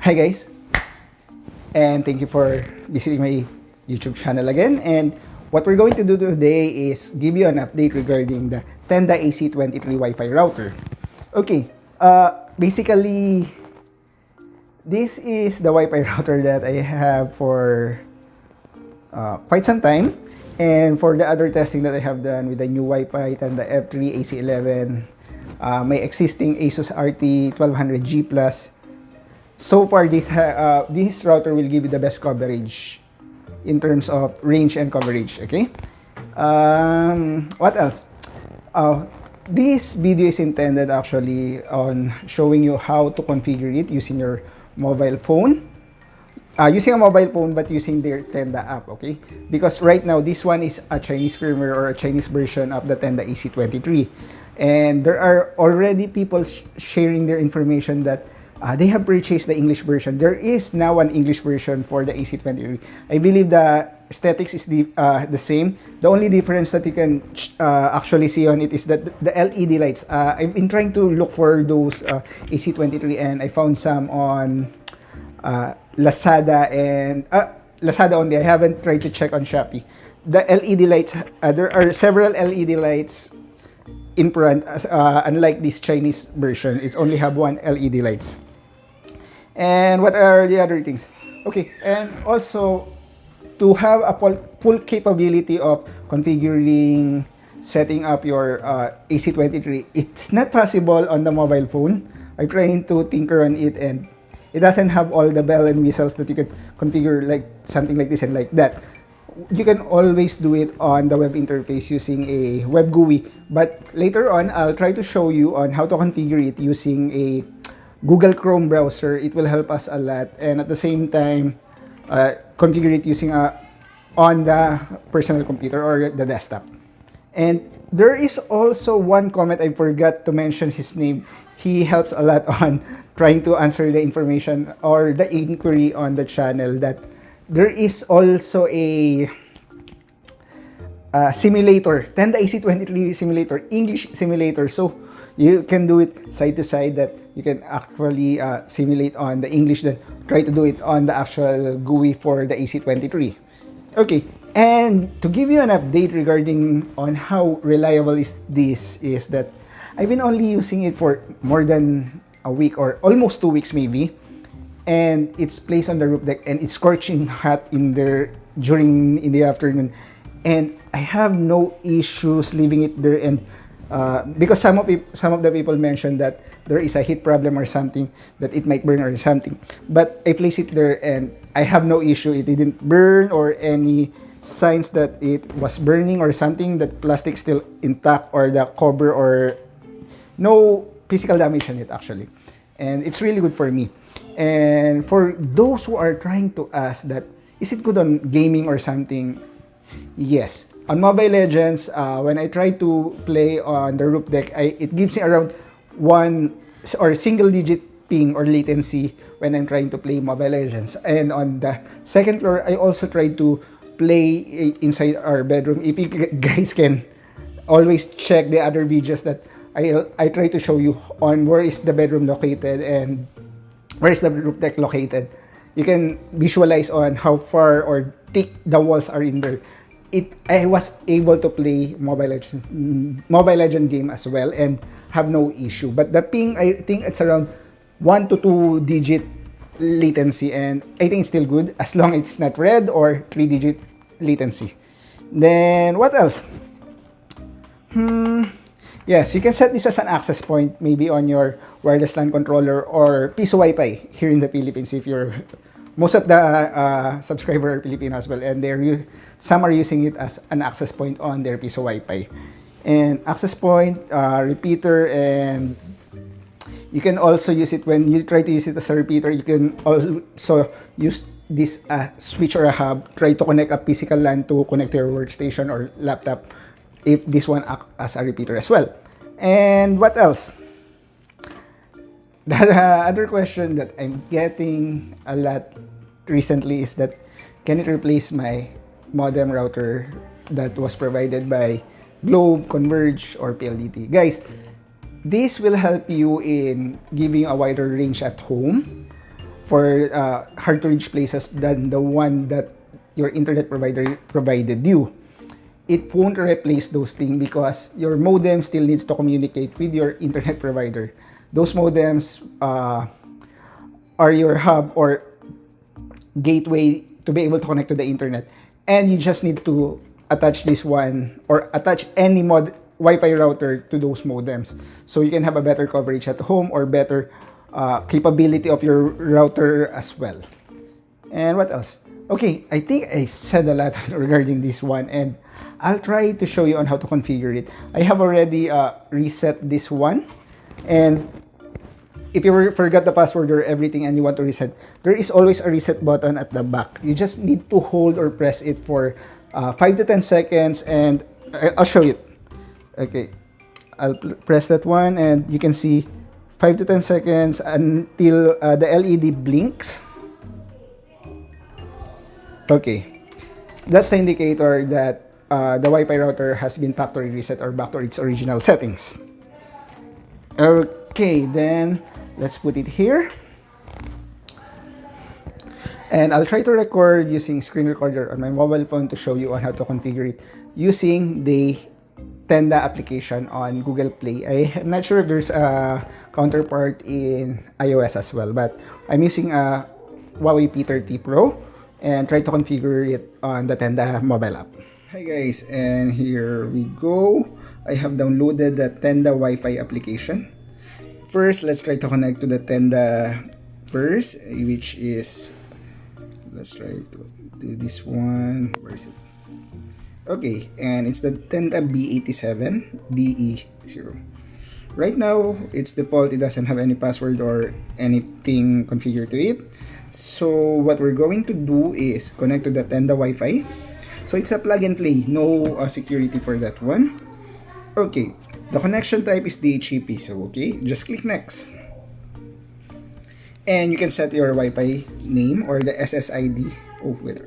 Hi guys, and thank you for visiting my YouTube channel again. And what we're going to do today is give you an update regarding the Tenda AC23 Wi-Fi router. Okay, basically, this is the Wi-Fi router that I have for quite some time. And for the other testing that I have done with the new Wi-Fi Tenda F3 AC11, my existing Asus RT 1200G Plus. So far, this router will give you the best coverage in terms of range and coverage. Okay. What else? This video is intended actually on showing you how to configure it using your mobile phone. Using a mobile phone, but using their Tenda app. Okay. Because right now, this one is a Chinese firmware or a Chinese version of the Tenda AC23, and there are already people sharing their information that they have purchased the English version. There is now an English version for the AC23. I believe the aesthetics is the same. The only difference that you can actually see on it is that the LED lights. I've been trying to look for those AC23, and I found some on Lazada and Lazada only. I haven't tried to check on Shopee. The LED lights, there are several LED lights in front, unlike this Chinese version. It's only have one LED lights. And what are the other things? Okay, and also to have a full capability of configuring, setting up your AC23, it's not possible on the mobile phone. I'm trying to tinker on it, and it doesn't have all the bell and whistles that you can configure, like something like this and like that. You can always do it on the web interface using a web GUI, but later on I'll try to show you on how to configure it using a Google Chrome browser. It will help us a lot, and at the same time configure it using on the personal computer or the desktop. And there is also one comment I forgot to mention his name. He helps a lot on trying to answer the information or the inquiry on the channel, that there is also a simulator, Tenda AC23 simulator, English simulator. So you can do it side to side, that you can actually simulate on the English, then try to do it on the actual GUI for the AC23. Okay, and to give you an update regarding on how reliable is this, is that I've been only using it for more than a week or almost 2 weeks maybe, and it's placed on the roof deck, and it's scorching hot in there in the afternoon, and I have no issues leaving it there. And because some of the people mentioned that there is a heat problem or something, that it might burn or something, but I place it there and I have no issue. It didn't burn or any signs that it was burning or something, that plastic still intact or the cover, or no physical damage on it actually. And it's really good for me. And for those who are trying to ask that, is it good on gaming or something? Yes. On Mobile Legends, when I try to play on the roof deck, it gives me around 1 or single digit ping or latency when I'm trying to play Mobile Legends. And on the second floor, I also try to play inside our bedroom. If you guys can always check the other videos that I try to show you on where is the bedroom located and where is the roof deck located, you can visualize on how far or thick the walls are in there. I was able to play Mobile Legend game as well and have no issue. But the ping, I think it's around 1 to 2 digit latency, and I think it's still good as long as it's not red or 3 digit latency. Then what else? Yes, you can set this as an access point, maybe on your wireless LAN controller or piso Wi-Fi here in the Philippines. If you're, most of the subscribers are Filipino as well, and some are using it as an access point on their piso Wi-Fi. And access point, repeater, and you can also use it when you try to use it as a repeater. You can also use this switch or a hub, try to connect a physical LAN to connect to your workstation or laptop, if this one acts as a repeater as well. And what else? The other question that I'm getting a lot recently is that, can it replace my modem router that was provided by Globe, Converge, or PLDT? Guys, this will help you in giving a wider range at home. for hard to reach places than the one that your internet provider provided you. It won't replace those things because your modem still needs to communicate with your internet provider. Those modems are your hub or gateway to be able to connect to the internet, and you just need to attach this one or attach any Wi-Fi router to those modems so you can have a better coverage at home or better capability of your router as well. And what else? Okay, I think I said a lot regarding this one, and I'll try to show you on how to configure it. I have already reset this one, and if you forgot the password or everything and you want to reset, there is always a reset button at the back. You just need to hold or press it for 5 to 10 seconds, and I'll show you. Okay, I'll press that one, and you can see 5 to 10 seconds until the LED blinks. Okay, that's the indicator that the Wi-Fi router has been factory reset or back to its original settings. Okay, then let's put it here. And I'll try to record using screen recorder on my mobile phone to show you on how to configure it using the Tenda application on Google Play. I'm not sure if there's a counterpart in iOS as well, but I'm using a Huawei P30 Pro and try to configure it on the Tenda mobile app. Hi guys, and here we go. I have downloaded the Tenda Wi-Fi application. First, let's try to connect to the Tenda first, which is, let's try to do this one. Where is it? Okay, and it's the Tenda B87 BE0. Right now, it's default. It doesn't have any password or anything configured to it. So what we're going to do is connect to the Tenda Wi-Fi. So it's a plug and play, no security for that one. Okay, the connection type is DHCP. So okay, just click next. And you can set your Wi-Fi name or the SSID. Oh, wait.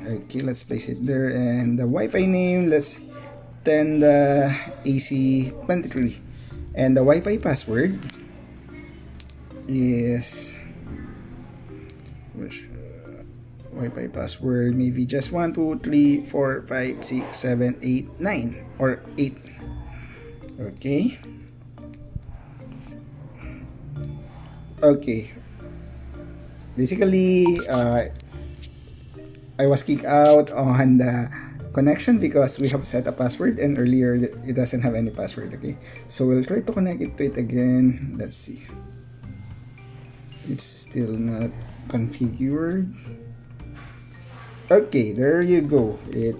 Okay, let's place it there. And the Wi-Fi name, let's Tenda AC23. And the Wi-Fi password is Wi-Fi password maybe just 1 2 3 4 5 6 7 8 9 or 8. Okay. Okay. Basically, I was kicked out on the connection because we have set a password, and earlier it doesn't have any password. Okay, so we'll try to connect it to it again. Let's see. It's still not configured. Okay, there you go. It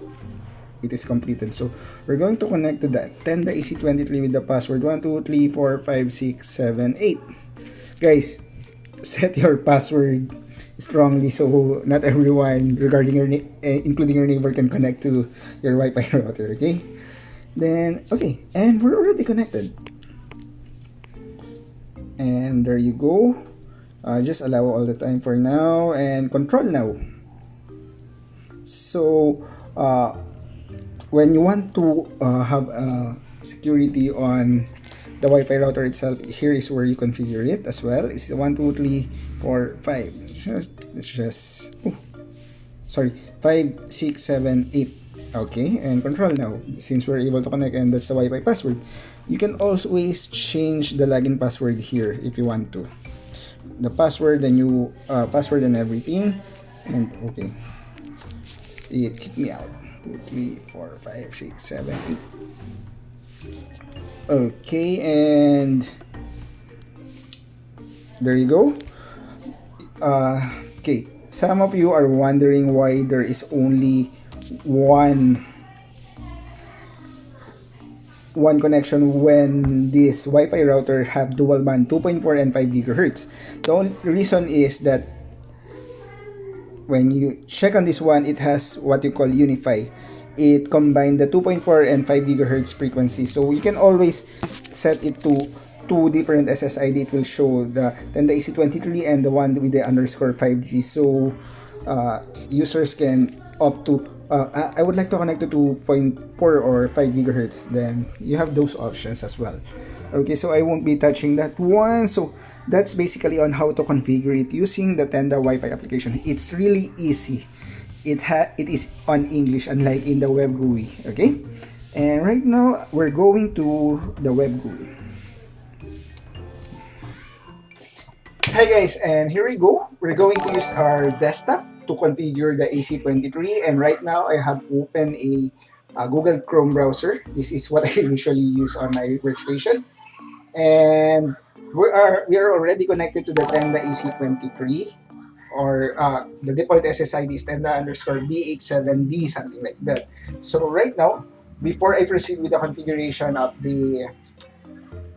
is completed. So we're going to connect to the Tenda AC23 with the password 1 2 3 4 5 6 7 8. Guys, set your password strongly so not everyone regarding your including your neighbor can connect to your Wi-Fi router. Okay, then okay, and we're already connected, and there you go. Just allow all the time for now and control now. So when you want to have security on the Wi-Fi router itself, here is where you configure it as well. It's the 1 2 3 4 5. Let's just 5 6 7 8. Okay, and control now since we're able to connect, and that's the Wi-Fi password. You can always change the login password here if you want to. The password, the new password and everything. And okay, it kicked me out. 2 3 4 5 6 7 8. Okay, and there you go. Okay, some of you are wondering why there is only one connection when this Wi-Fi router have dual band 2.4 and 5 gigahertz. The only reason is that when you check on this one, it has what you call Unify. It combined the 2.4 and 5 gigahertz frequency, so you can always set it to two different SSID. It will show the Tenda AC23 and the one with the underscore 5G, so users can opt to I would like to connect to 2.4 or 5 gigahertz, then you have those options as well. Okay, so I won't be touching that one. So That's basically on how to configure it using the Tenda Wi-Fi application. It's really easy. It is on English, unlike in the web GUI. Okay, and right now we're going to the web GUI. Hi guys, and here we go. We're going to use our desktop to configure the AC23, and right now I have opened a Google Chrome browser. This is what I usually use on my workstation, and we are already connected to the Tenda AC23, or the default SSID is Tenda_B87D, something like that. So right now, before I proceed with the configuration of the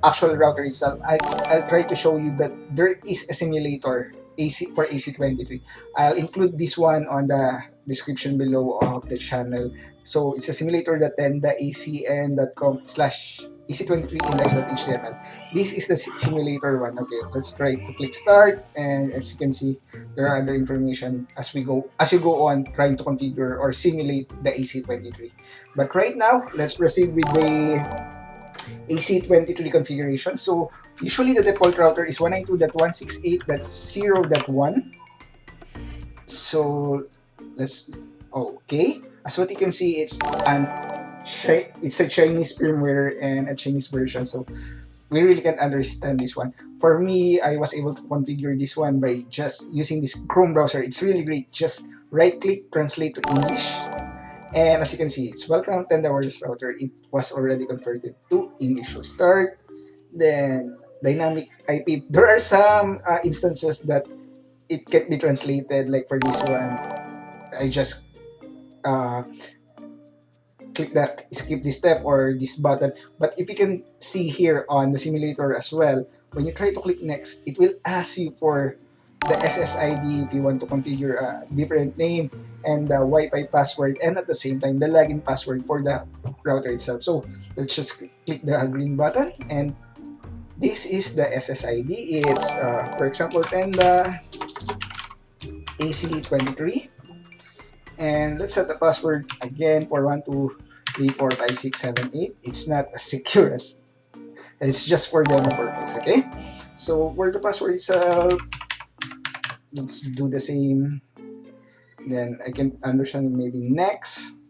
actual router itself, I'll try to show you that there is a simulator for AC23. I'll include this one on the description below of the channel. So it's a simulator that tendacn.com/AC23index.html. This is the simulator one. Okay, let's try to click start, and as you can see, there are other information as you go on trying to configure or simulate the AC23. But right now, let's proceed with the AC23 configuration. So usually the default router is 192.168.0.1. So let's okay. As what you can see, it's a Chinese firmware and a Chinese version. So we really can't understand this one. For me, I was able to configure this one by just using this Chrome browser. It's really great. Just right click, translate to English. And as you can see, it's welcome Tenda wireless router. It was already converted to English. So start, then dynamic IP. There are some instances that it can be translated. Like for this one, I just click that skip this step or this button. But if you can see here on the simulator as well, when you try to click next, it will ask you for the SSID if you want to configure a different name, and the Wi-Fi password, and at the same time the login password for the router itself. So let's just click the green button, and this is the SSID. It's for example Tenda AC23, and let's set the password again for 1234567 8. It's not as secure as, it's just for demo purpose. Okay, so for the password itself, let's do the same. Then I can understand maybe next.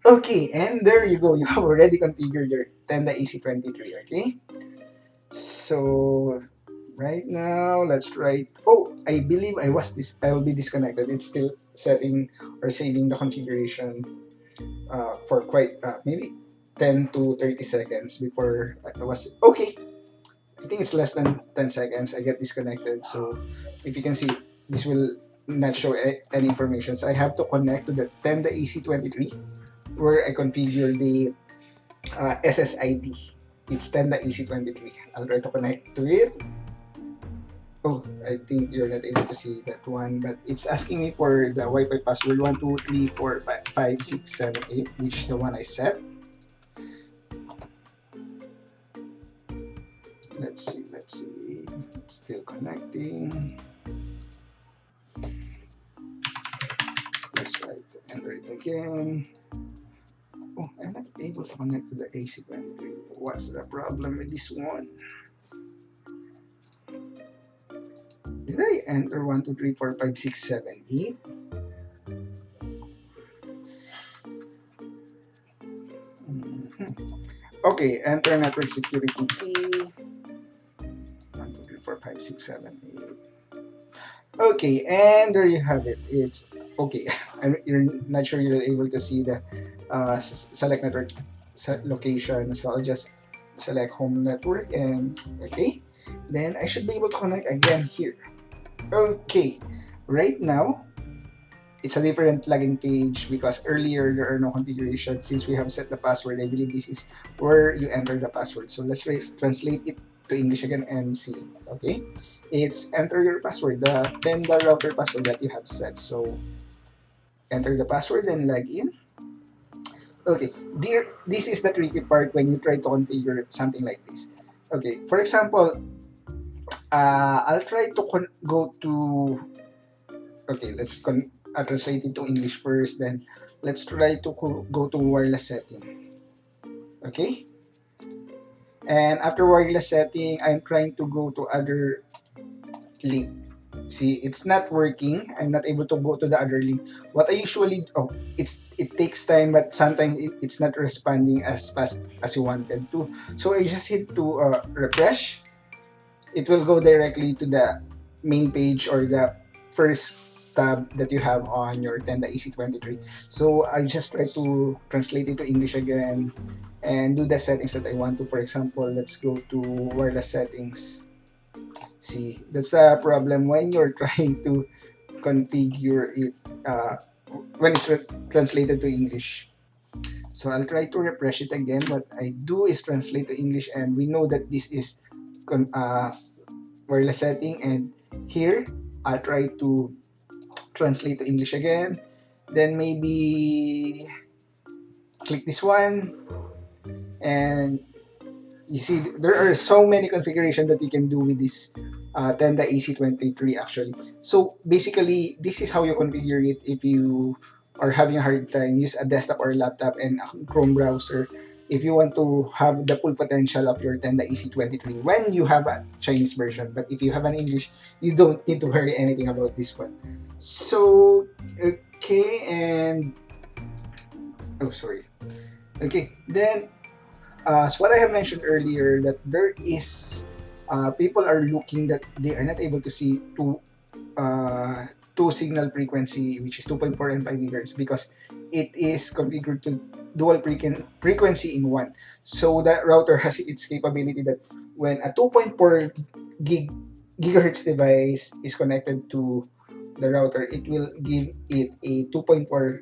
Okay, and there you go. You have already configured your Tenda AC23. Okay, so right now let's try. Oh, I believe I will be disconnected. It's still setting or saving the configuration for quite maybe 10 to 30 seconds before I was okay. I think it's less than 10 seconds. I get disconnected. So if you can see, this will not show any information. So I have to connect to the Tenda AC23 where I configure the SSID. It's Tenda AC23. I'll try to connect to it. Oh, I think you're not able to see that one, but it's asking me for the Wi-Fi password 123455678, which is the one I set. Let's see. It's still connecting. Let's try to enter it again. Oh, I'm not able to connect to the AC23. What's the problem with this one? Did I enter 123455678? Okay, enter network security key. 123455678. Okay, and there you have it. It's okay. You're not sure you're able to see the select network location, so I'll just select home network, and okay, then I should be able to connect again here. Okay, right now it's a different login page because earlier there are no configurations. Since we have set the password, I believe this is where you enter the password. So let's translate it to English again and see. Okay, it's enter your password, the Tenda router password that you have set. So enter the password and log in. Okay, this is the tricky part when you try to configure something like this. Okay, for example, I'll try to go to. Okay, let's translate it to English first. Then let's try to go to wireless setting. Okay, And after wireless setting, I'm trying to go to other link. See, it's not working. I'm not able to go to the other link. What I usually it takes time, but sometimes it's not responding as fast as you wanted to. So I just hit to refresh. It will go directly to the main page or the first tab that you have on your Tenda AC23. So I just try to translate it to English again and do the settings that I want to. For example, let's go to wireless settings. See, that's the problem when you're trying to configure it when it's translated to English. So I'll try to refresh it again. What I do is translate to English, and we know that this is wireless setting. And here, I'll try to translate to English again. Then maybe click this one, and you see there are so many configurations that you can do with this Tenda AC23 actually. So basically, this is how you configure it if you are having a hard time. Use a desktop or laptop and a Chrome browser if you want to have the full potential of your Tenda AC23 when you have a Chinese version. But if you have an English, you don't need to worry anything about this one. So, okay, and oh, sorry. Okay, then so what I have mentioned earlier, that there is people are looking that they are not able to see two signal frequency, which is 2.4 and 5 gigahertz, because it is configured to dual frequency in one. So the router has its capability that when a 2.4 gigahertz device is connected to the router, it will give it a 2.4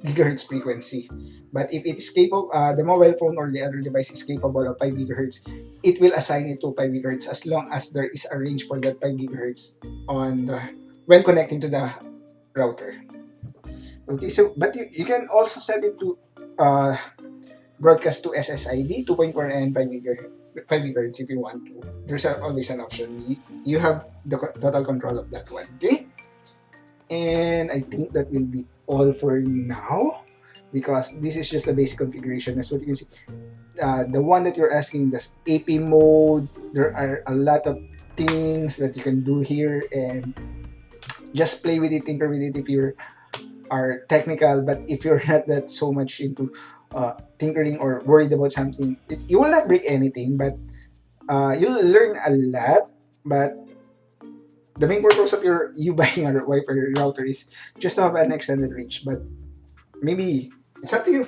gigahertz frequency. But if it is capable, the mobile phone or the other device is capable of 5 gigahertz, it will assign it to 5 gigahertz as long as there is a range for that 5 gigahertz on the when connecting to the router. Okay, so but you can also set it to broadcast to SSID 2.4 and 5 gigahertz if you want to. There's always an option. You have the total control of that one. Okay, and I think that will be all for now, because this is just a basic configuration. As what you can see, the one that you're asking, the AP mode, there are a lot of things that you can do here, and just play with it, tinker with it if you are technical. But if you're not that so much into tinkering or worried about something, you will not break anything, but you'll learn a lot. But the main purpose of you buying a Wi-Fi router is just to have an extended reach. But maybe it's up to you.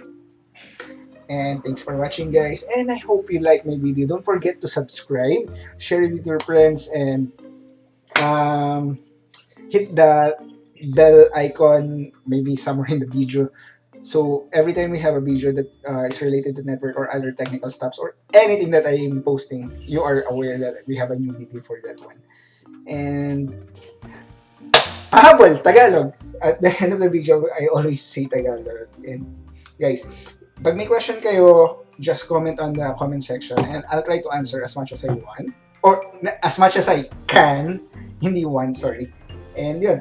And thanks for watching, guys. And I hope you like my video. Don't forget to subscribe, share it with your friends, and hit the bell icon maybe somewhere in the video. So every time we have a video that is related to network or other technical stuffs or anything that I am posting, you are aware that we have a new video for that one. And pahabol, Tagalog. At the end of the video, I always say Tagalog. And guys, pag may question kayo, just comment on the comment section and I'll try to answer as much as I want. Or as much as I can. Hindi want, sorry. And yun,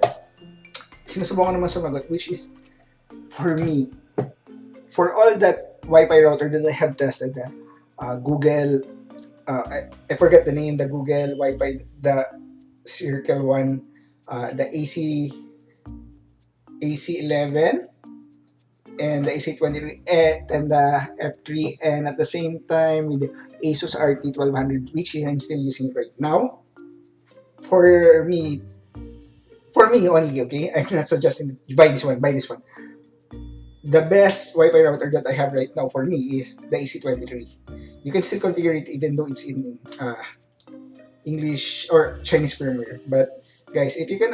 sinusubukan naman sumagot, which is, for me, for all that Wi-Fi router that I have tested, Google, I forget the name, the Google Wi-Fi, the Circle one, the AC11, and the AC23, and the F3, and at the same time with the Asus RT1200, which I'm still using right now. For me only, okay? I'm not suggesting buy this one. The best Wi-Fi router that I have right now for me is the AC23. You can still configure it even though it's in English or Chinese firmware. But guys, if you can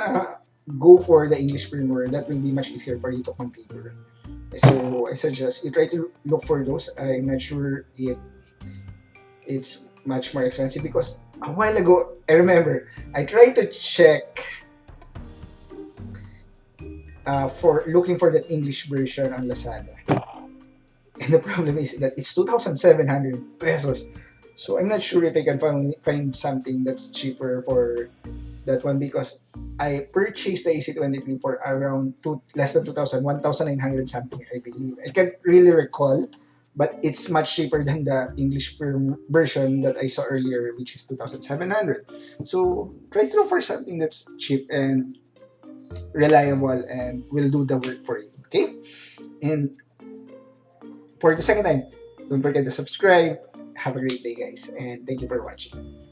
go for the English firmware, that will be much easier for you to configure. So I suggest you try to look for those. I'm not sure if it's much more expensive, because a while ago, I remember, I tried to check for looking for that English version on Lazada. And the problem is that it's 2,700 pesos. So I'm not sure if I can find something that's cheaper for that one, because I purchased the AC23 for around less than 2,000, 1,900 something, I believe. I can't really recall, but it's much cheaper than the English version that I saw earlier, which is 2,700. So try to look for something that's cheap and reliable and will do the work for you. Okay? And for the second time, don't forget to subscribe. Have a great day, guys, and thank you for watching.